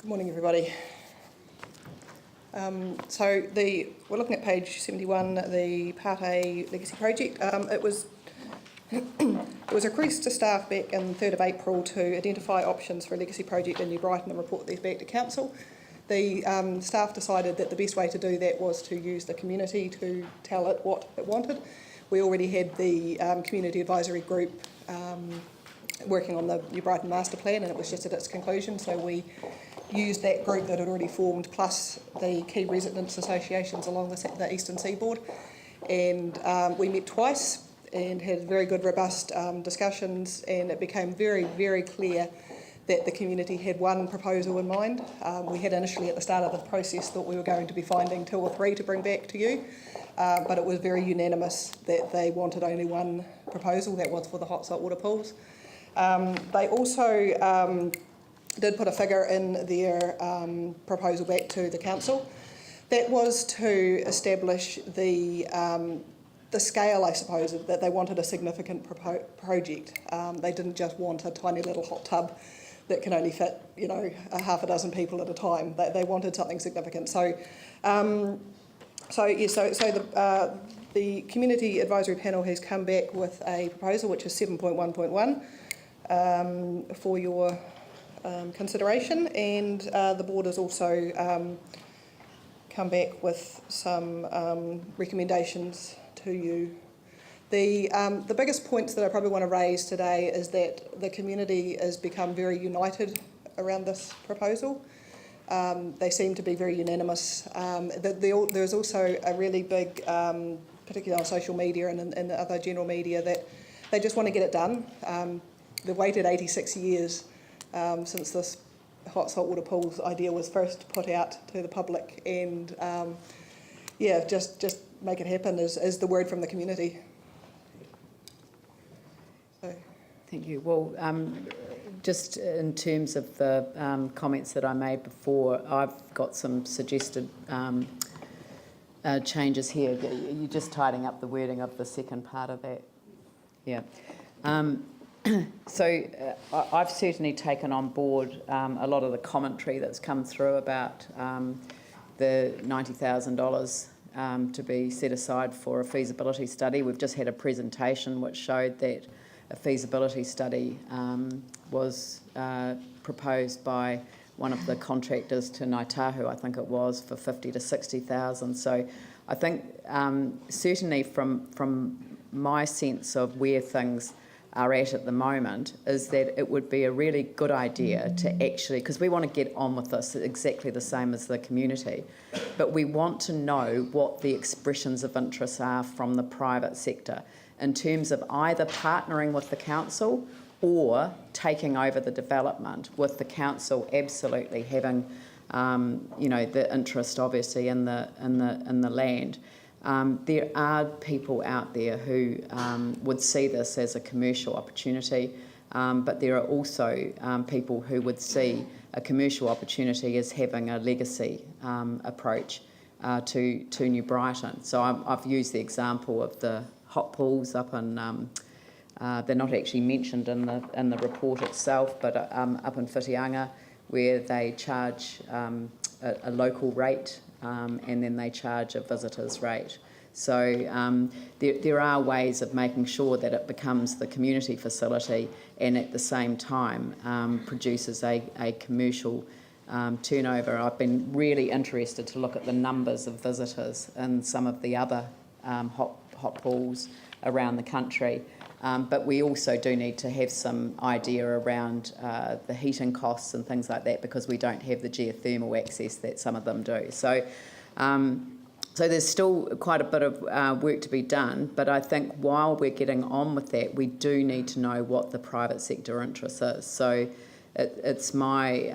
Good morning, everybody. We're looking at page 71, the Part A Legacy Project. It was a request to staff back on 3rd of April to identify options for a legacy project in New Brighton and report these back to council. The staff decided that the best way to do that was to use the community to tell it what it wanted. We already had the community advisory group working on the New Brighton master plan, and it was just at its conclusion, so we used that group that had already formed plus the key residents associations along the eastern seaboard, and we met twice and had very good robust discussions, and it became very, very clear that the community had one proposal in mind. We had initially at the start of the process thought we were going to be finding 2 or 3 to bring back to you, but it was very unanimous that they wanted only one proposal, that was for the hot saltwater pools. They also did put a figure in their proposal back to the council. That was to establish the scale, I suppose, that they wanted a significant project. They didn't just want a tiny little hot tub that can only fit, a half a dozen people at a time. They wanted something significant. So the community advisory panel has come back with a proposal which is 7.1.1 for your consideration, and the board has also come back with some recommendations to you. The biggest points that I probably want to raise today is that the community has become very united around this proposal. They seem to be very unanimous. There's also a really big, particularly on social media and in the other general media, that they just want to get it done. They've waited 86 years since this hot saltwater pools idea was first put out to the public, and just make it happen is the word from the community. So. Thank you. Well, just in terms of the comments that I made before, I've got some suggested changes here. You're just tidying up the wording of the second part of that. Yeah. So I've certainly taken on board a lot of the commentary that's come through about the $90,000 to be set aside for a feasibility study. We've just had a presentation which showed that a feasibility study was proposed by one of the contractors to Ngāi Tahu, I think it was, for $50,000 to $60,000. So I think certainly from my sense of where things are at the moment is that it would be a really good idea to actually, because we want to get on with this exactly the same as the community, but we want to know what the expressions of interest are from the private sector in terms of either partnering with the council or taking over the development, with the council absolutely having the interest obviously in the land. There are people out there who would see this as a commercial opportunity, but there are also people who would see a commercial opportunity as having a legacy approach to New Brighton. So I've used the example of the hot pools up in, they're not actually mentioned in the report itself, but up in Whitianga, where they charge a local rate and then they charge a visitor's rate. So there are ways of making sure that it becomes the community facility and at the same time produces a commercial turnover. I've been really interested to look at the numbers of visitors in some of the other hot pools around the country. But we also do need to have some idea around the heating costs and things like that, because we don't have the geothermal access that some of them do. So there's still quite a bit of work to be done, but I think while we're getting on with that, we do need to know what the private sector interest is. So it's my,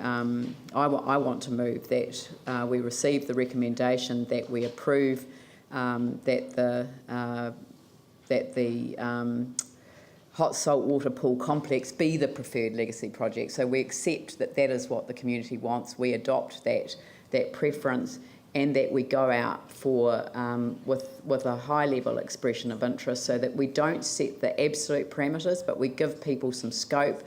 I want to move that we receive the recommendation that we approve that the hot saltwater pool complex be the preferred legacy project. So we accept that that is what the community wants. We adopt that preference, and that we go out for with a high level expression of interest, so that we don't set the absolute parameters, but we give people some scope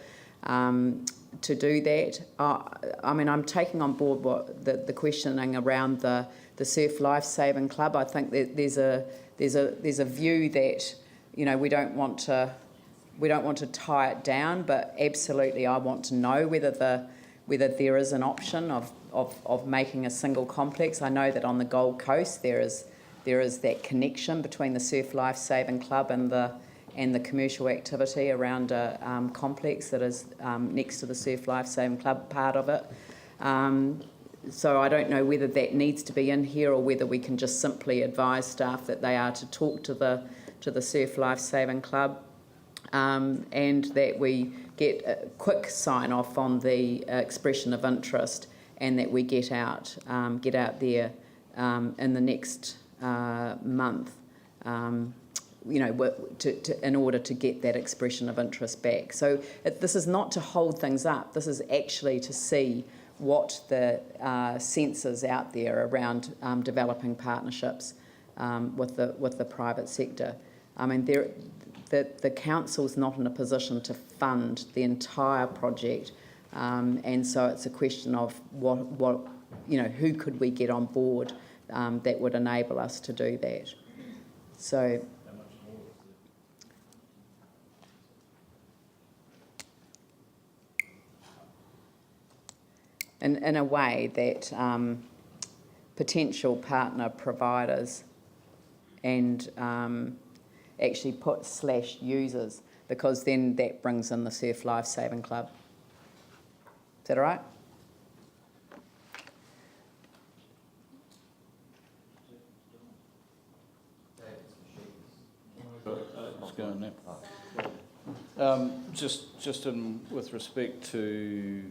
to do that. I mean, I'm taking on board what the questioning around the Surf Lifesaving Club. I think that there's a view that, you know, we don't want to tie it down, but absolutely I want to know whether there is an option of making a single complex. I know that on the Gold Coast there is that connection between the Surf Lifesaving Club and the commercial activity around a complex that is next to the Surf Lifesaving Club part of it. So I don't know whether that needs to be in here or whether we can just simply advise staff that they are to talk to the Surf Lifesaving Club, and that we get a quick sign off on the expression of interest, and that we get out there in the next month, you know, in order to get that expression of interest back. So this is not to hold things up. This is actually to see what the sense is out there around developing partnerships with the private sector. I mean, the council's not in a position to fund the entire project, and so it's a question of what you know, who could we get on board that would enable us to do that. So. In a way that potential partner providers and actually put /users, because then that brings in the Surf Lifesaving Club. Is that all right? Let's go on now. Just with respect to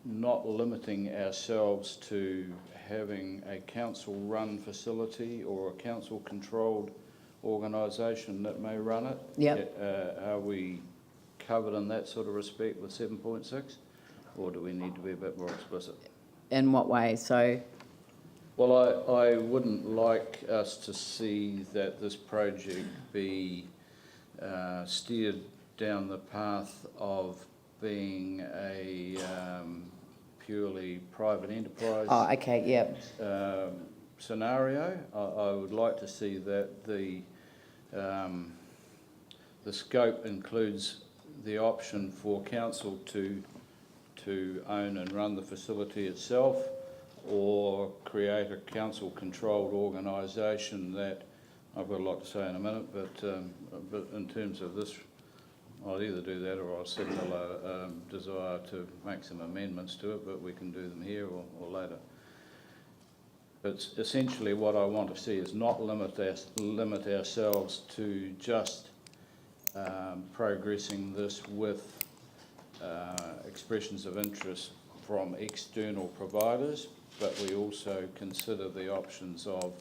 not limiting ourselves to having a council-run facility or a council-controlled organisation that may run it. Yep. Are we covered in that sort of respect with 7.6, or do we need to be a bit more explicit? In what way? So. Well, I wouldn't like us to see that this project be steered down the path of being a purely private enterprise scenario. I would like to see that the scope includes the option for council to own and run the facility itself, or create a council-controlled organisation that, I've got a lot to say in a minute, but in terms of this, I'll either do that or I'll signal a desire to make some amendments to it, but we can do them here or later. But essentially what I want to see is not limit ourselves to just progressing this with expressions of interest from external providers, but we also consider the options of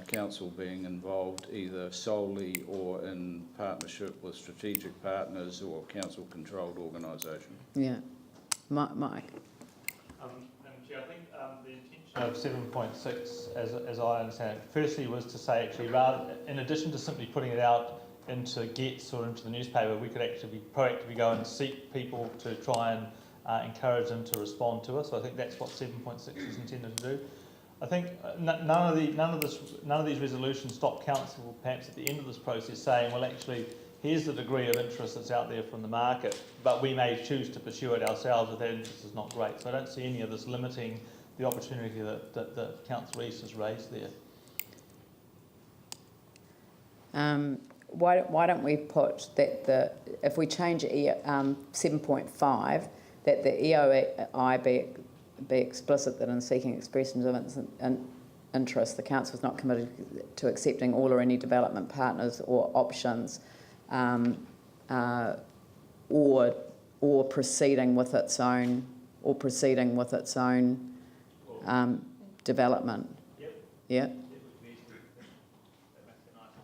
council being involved either solely or in partnership with strategic partners or council-controlled organisation. Yeah. Mike? Madam Chair, I think the intention of 7.6, as I understand it, firstly was to say actually, rather, in addition to simply putting it out into GETS or into the newspaper, we could actually proactively go and seek people to try and encourage them to respond to us. So I think that's what 7.6 is intended to do. I think none of these resolutions stop council perhaps at the end of this process saying, well, actually, here's the degree of interest that's out there from the market, but we may choose to pursue it ourselves if that interest is not great. So I don't see any of this limiting the opportunity that Councillor East has raised there. Why don't we put that if we change 7.5, that the EOI be explicit that in seeking expressions of interest, the council is not committed to accepting all or any development partners or options, or proceeding with its own development. Yep. Yeah.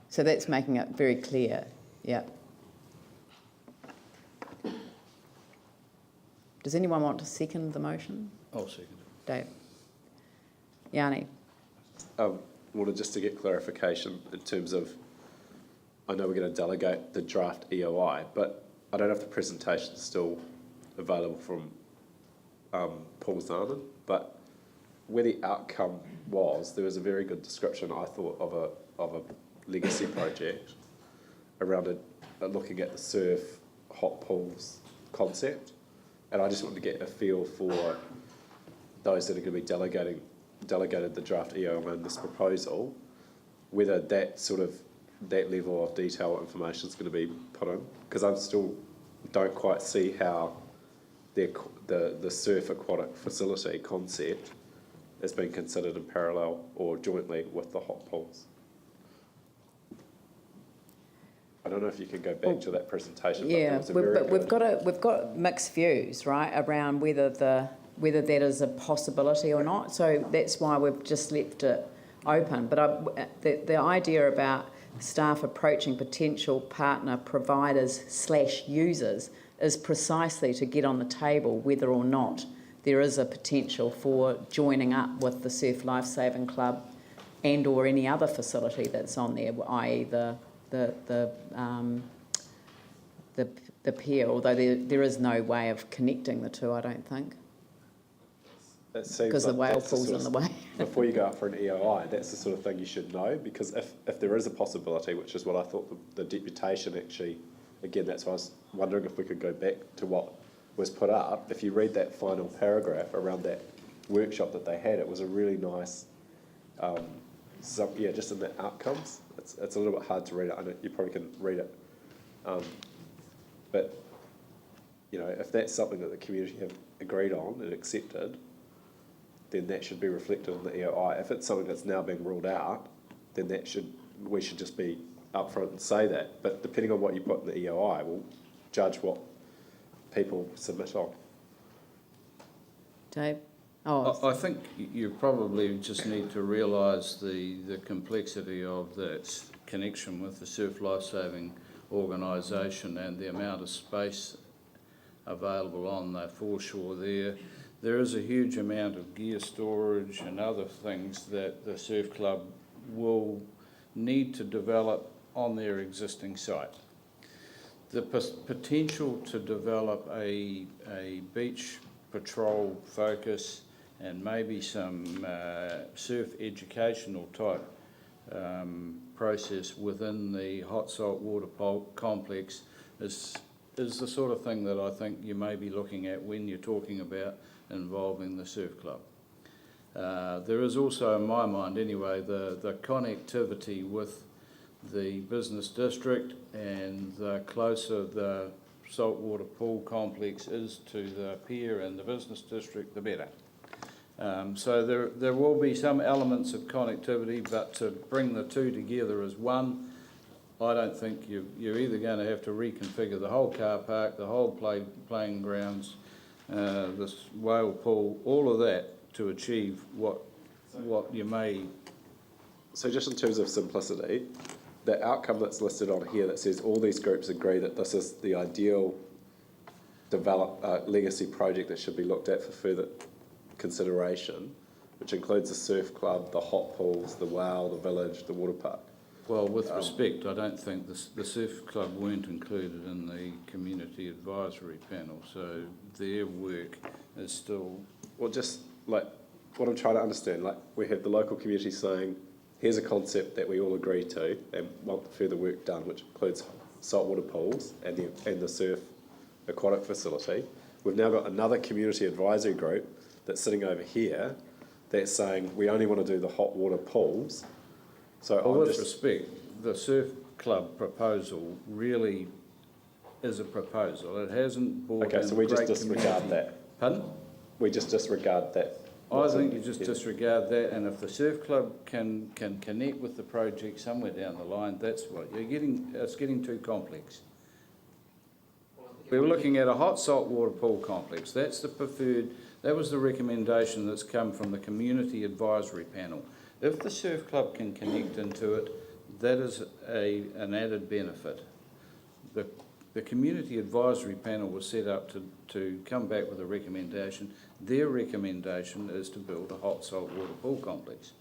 So that's making it very clear. Yeah. Does anyone want to second the motion? I'll second it. Dave. Yanni. Wanted just to get clarification in terms of, I know we're going to delegate the draft EOI, but I don't know if the presentation is still available from pools aren't in, but where the outcome was, there was a very good description, I thought, of a legacy project around looking at the surf hot pools concept, and I just wanted to get a feel for those that are going to be delegated the draft EO in this proposal, whether that level of detail information is going to be put in, because I still don't quite see how the surf aquatic facility concept is being considered in parallel or jointly with the hot pools. I don't know if you can go back to that presentation. Yeah, but we've got mixed views, right, around whether that is a possibility or not. So that's why we've just left it open. But the idea about staff approaching potential partner providers / users is precisely to get on the table whether or not there is a potential for joining up with the Surf Lifesaving Club and or any other facility that's on there, i.e. the pier, although there is no way of connecting the two, I don't think, because the whale pool's in the way. Before you go up for an EOI, that's the sort of thing you should know, because if there is a possibility, which is what I thought the deputation actually, again, that's why I was wondering if we could go back to what was put up. If you read that final paragraph around that workshop that they had, it was a really nice, just in the outcomes. It's a little bit hard to read it. I know you probably can read it. But, if that's something that the community have agreed on and accepted, then that should be reflected in the EOI. If it's something that's now being ruled out, then we should just be upfront and say that. But depending on what you put in the EOI, we'll judge what people submit on. Dave? I think you probably just need to realise the complexity of that connection with the Surf Lifesaving organisation and the amount of space available on the foreshore there. There is a huge amount of gear storage and other things that the Surf Club will need to develop on their existing site. The potential to develop a beach patrol focus and maybe some surf educational type process within the hot salt water complex is the sort of thing that I think you may be looking at when you're talking about involving the surf club. There is also, in my mind anyway, the connectivity with the business district, and the closer the saltwater pool complex is to the pier and the business district, the better. So there will be some elements of connectivity, but to bring the two together as one, I don't think you're either going to have to reconfigure the whole car park, the whole playing grounds, this whale pool, all of that to achieve what you may. So just in terms of simplicity, the outcome that's listed on here that says all these groups agree that this is the ideal legacy project that should be looked at for further consideration, which includes the surf club, the hot pools, the whale, the village, the water park. Well, with respect, I don't think the surf club weren't included in the community advisory panel, so their work is still. Well, just like what I'm trying to understand, like we have the local community saying, here's a concept that we all agree to and want further work done, which includes saltwater pools and the surf aquatic facility. We've now got another community advisory group that's sitting over here that's saying we only want to do the hot water pools. So well, with respect, the surf club proposal really is a proposal. It hasn't brought okay, so we just disregard community. that. Pardon? We just disregard that. I think you just disregard that, and if the surf club can connect with the project somewhere down the line, that's what you're getting. It's getting too complex. We were looking at a hot salt water pool complex. That's the preferred. That was the recommendation that's come from the community advisory panel. If the surf club can connect into it, that is an added benefit. The community advisory panel was set up to come back with a recommendation. Their recommendation is to build a hot salt water pool complex.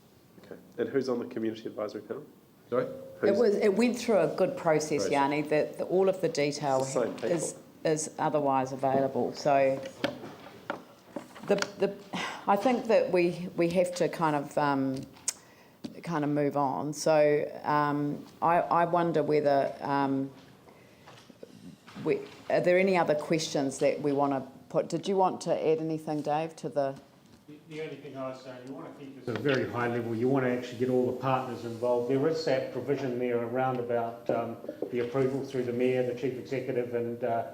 Okay. And who's on the community advisory panel? Sorry? It went through a good process, Yanni, that all of the detail It's the same people. is otherwise available. So I think that we have to kind of move on. So I wonder whether are there any other questions that we want to put? Did you want to add anything, Dave, to the? The only thing I was saying, you want to keep this at a very high level. You want to actually get all the partners involved. There is that provision there around about the approval through the Mayor, the Chief Executive and the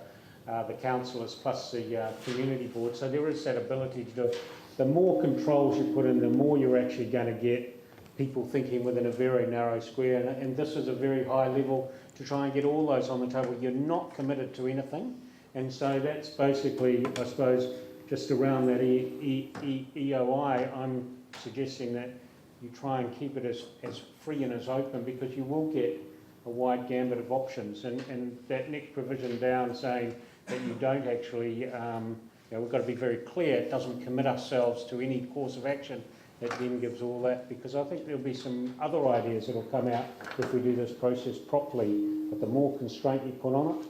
councillors plus the community board. So there is that ability to do it. The more controls you put in, the more you're actually going to get people thinking within a very narrow square. And this is a very high level to try and get all those on the table. You're not committed to anything. And so that's basically, I suppose, just around that EOI, I'm suggesting that you try and keep it as free and as open, because you will get a wide gambit of options. And that next provision down saying that you don't actually, we've got to be very clear, it doesn't commit ourselves to any course of action. That then gives all that, because I think there'll be some other ideas that will come out if we do this process properly. But the more constraint you put on it,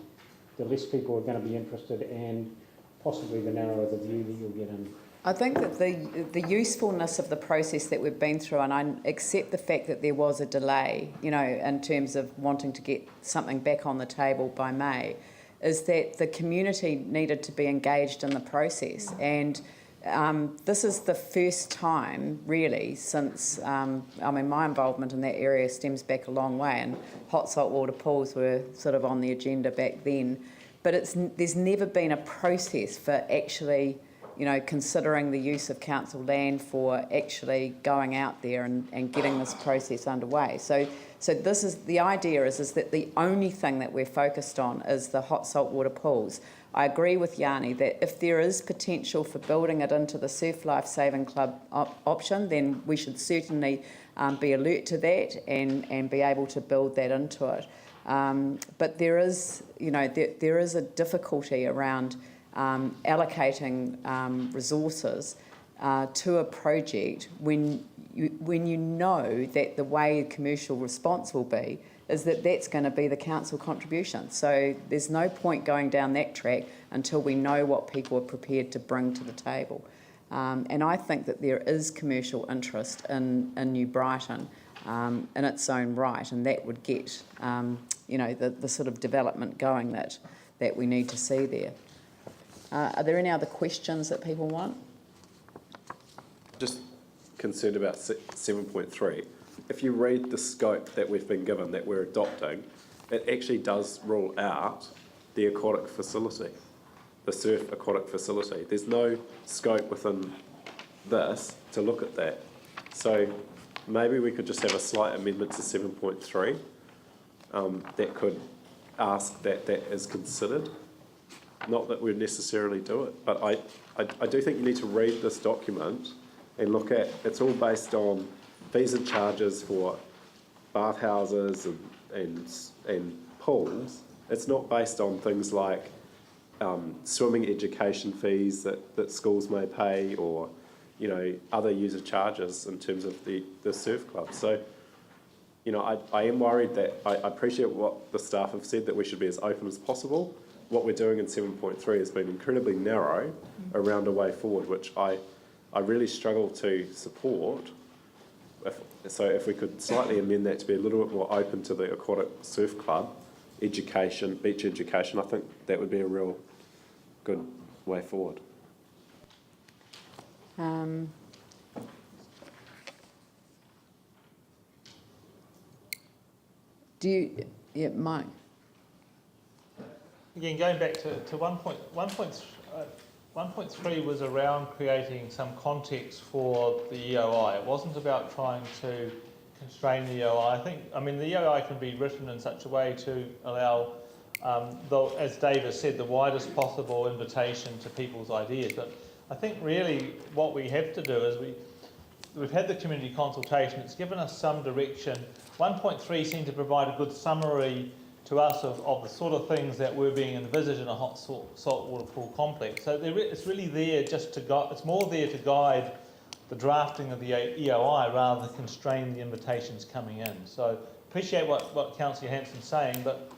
the less people are going to be interested, and possibly the narrower the view that you'll get in. I think that the usefulness of the process that we've been through, and I accept the fact that there was a delay, in terms of wanting to get something back on the table by May, is that the community needed to be engaged in the process. And this is the first time, really, since, my involvement in that area stems back a long way, and hot saltwater pools were sort of on the agenda back then. But there's never been a process for actually, considering the use of council land for actually going out there and getting this process underway. So this is the idea is that the only thing that we're focused on is the hot saltwater pools. I agree with Yanni that if there is potential for building it into the Surf Life Saving Club option, then we should certainly be alert to that and be able to build that into it. But there is, there is a difficulty around allocating resources to a project when you know that the way commercial response will be is that that's going to be the council contribution. So there's no point going down that track until we know what people are prepared to bring to the table. And I think that there is commercial interest in New Brighton in its own right, and that would get the sort of development going that we need to see there. Are there any other questions that people want? Just concerned about 7.3. If you read the scope that we've been given, that we're adopting, it actually does rule out the aquatic facility, the surf aquatic facility. There's no scope within this to look at that. So maybe we could just have a slight amendment to 7.3 that could ask that is considered. Not that we'd necessarily do it, but I do think you need to read this document and look at, it's all based on fees and charges for bathhouses and pools. It's not based on things like swimming education fees that schools may pay, or other user charges in terms of the surf club. So I am worried that I appreciate what the staff have said, that we should be as open as possible. What we're doing in 7.3 has been incredibly narrow around a way forward, which I really struggle to support. So if we could slightly amend that to be a little bit more open to the aquatic surf club, education, beach education, I think that would be a real good way forward. Mike? Again, going back to 1.3 was around creating some context for the EOI. It wasn't about trying to constrain the EOI. The EOI can be written in such a way to allow, as Dave has said, the widest possible invitation to people's ideas. But I think really what we have to do is we've had the community consultation. It's given us some direction. 1.3 seemed to provide a good summary to us of the sort of things that were being envisaged in a hot saltwater pool complex. So it's really there just to guide, it's more there to guide the drafting of the EOI rather than constrain the invitations coming in. So appreciate what Councillor Hanson's saying, but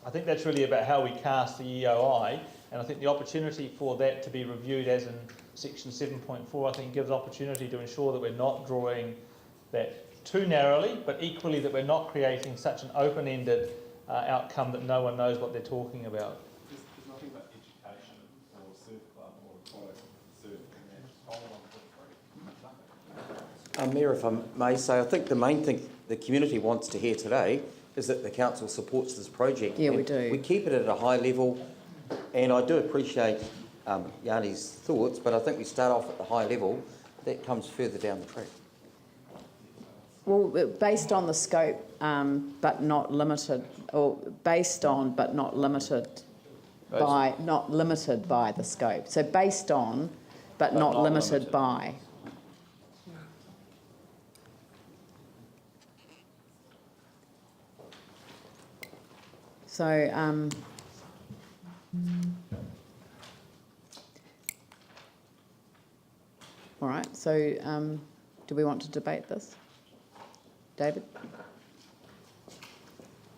I think that's really about how we cast the EOI, and I think the opportunity for that to be reviewed as in section 7.4, I think, gives opportunity to ensure that we're not drawing that too narrowly, but equally that we're not creating such an open-ended outcome that no one knows what they're talking about. There's nothing about education or surf club or aquatic surf in that whole 1.3. Mayor, if I may say, I think the main thing the community wants to hear today is that the council supports this project. Yeah, we And do. We keep it at a high level, and I do appreciate Yanni's thoughts, but I think we start off at the high level. That comes further down the track. Well, based on the scope, but not limited, or based on but not limited by, not limited by the scope. So based on, but not limited by. So, all right, so do we want to debate this? David?